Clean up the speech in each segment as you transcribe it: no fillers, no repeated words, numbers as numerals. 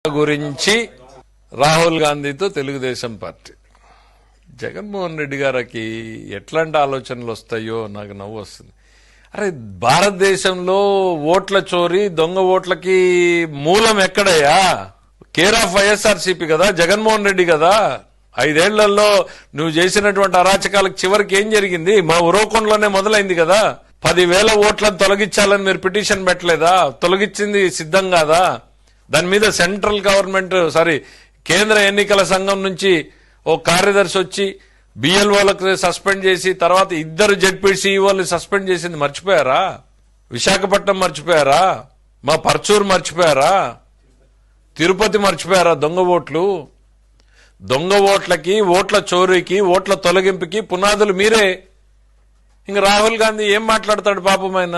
గురించి రాహుల్ గాంధీతో తెలుగుదేశం పార్టీ జగన్మోహన్ రెడ్డి గారికి ఎట్లాంటి ఆలోచనలు వస్తాయో నాకు నవ్వు వస్తుంది. అరే భారతదేశంలో ఓట్ల చోరీ దొంగ ఓట్లకి మూలం ఎక్కడయ్యా? కేర్ ఆఫ్ వైఎస్ఆర్సీపీ కదా, జగన్మోహన్ రెడ్డి కదా. 5 ఏళ్లలో నువ్వు చేసినటువంటి అరాచకాలకు చివరికి ఏం జరిగింది? మా ఉరవకొండలోనే మొదలైంది కదా. 10,000 ఓట్లను తొలగించాలని మీరు పిటిషన్ పెట్టలేదా? తొలగించింది సిద్ధం కాదా? దాని మీద సెంట్రల్ గవర్నమెంట్ కేంద్ర ఎన్నికల సంఘం నుంచి ఓ కార్యదర్శి వచ్చి బిఎల్ఓలకు సస్పెండ్ చేసి తర్వాత 2 జెడ్పీసీఈఓల్ని సస్పెండ్ చేసింది మర్చిపోయారా? విశాఖపట్నం మర్చిపోయారా? మా పర్చూరు మర్చిపోయారా? తిరుపతి మర్చిపోయారా? దొంగ ఓట్లకి ఓట్ల చోరీకి ఓట్ల తొలగింపుకి పునాదులు మీరే. ఇంక రాహుల్ గాంధీ ఏం మాట్లాడతాడు పాపం? ఆయన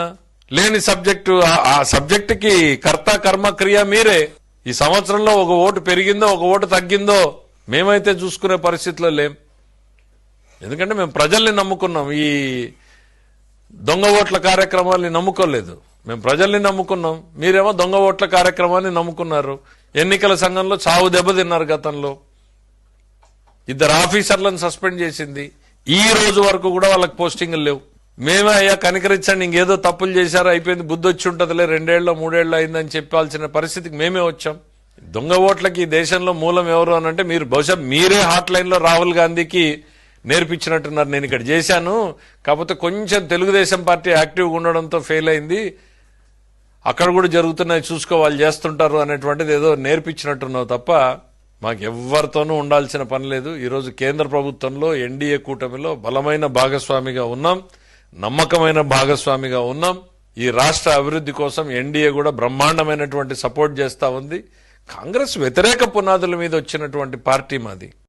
లేని సబ్జెక్టు, ఆ సబ్జెక్టుకి కర్త కర్మ క్రియ మీరే. ఈ సంవత్సరంలో ఒక ఓటు పెరిగిందో ఒక ఓటు తగ్గిందో మేమైతే చూసుకునే పరిస్థితిలో లేం. ఎందుకంటే మేము ప్రజల్ని నమ్ముకున్నాం, ఈ దొంగ ఓట్ల కార్యక్రమాన్ని నమ్ముకోలేదు. మేము ప్రజల్ని నమ్ముకున్నాం, మీరేమో దొంగ ఓట్ల కార్యక్రమాన్ని నమ్ముకున్నారు. ఎన్నికల సంఘంలో చావు దెబ్బతిన్నారు. గతంలో 2 ఆఫీసర్లను సస్పెండ్ చేసింది. ఈ రోజు వరకు కూడా వాళ్ళకి పోస్టింగ్లు లేవు. మేమే అయ్యా కనికరించండి, ఇంకేదో తప్పులు చేశారు, అయిపోయింది, బుద్ధి వచ్చి ఉంటుందిలే, 2 ఏళ్ళు 3 ఏళ్ళు అయిందని చెప్పాల్సిన పరిస్థితికి మేమే వచ్చాం. దొంగ ఓట్లకి దేశంలో మూలం ఎవరు అనంటే మీరు. బహుశా మీరే హాట్ లైన్ లో రాహుల్ గాంధీకి నేర్పించినట్టున్నారు. నేను ఇక్కడ చేశాను, కాకపోతే కొంచెం తెలుగుదేశం పార్టీ యాక్టివ్గా ఉండడంతో ఫెయిల్ అయింది, అక్కడ కూడా జరుగుతున్నాయి చూసుకో, వాళ్ళు చేస్తుంటారు అనేటువంటిది ఏదో నేర్పించినట్టున్నావు తప్ప మాకు ఎవరితోనూ ఉండాల్సిన పని లేదు. ఈరోజు కేంద్ర ప్రభుత్వంలో ఎన్డీఏ కూటమిలో బలమైన భాగస్వామిగా ఉన్నాం, నమ్మకమైన భాగస్వామిగా ఉన్నాం. ఈ రాష్ట్ర అభివృద్ధి కోసం ఎన్డీఏ కూడా బ్రహ్మాండమైనటువంటి సపోర్ట్ చేస్తా ఉంది. కాంగ్రెస్ వ్యతిరేక పునాదుల మీద వచ్చినటువంటి పార్టీ మాది.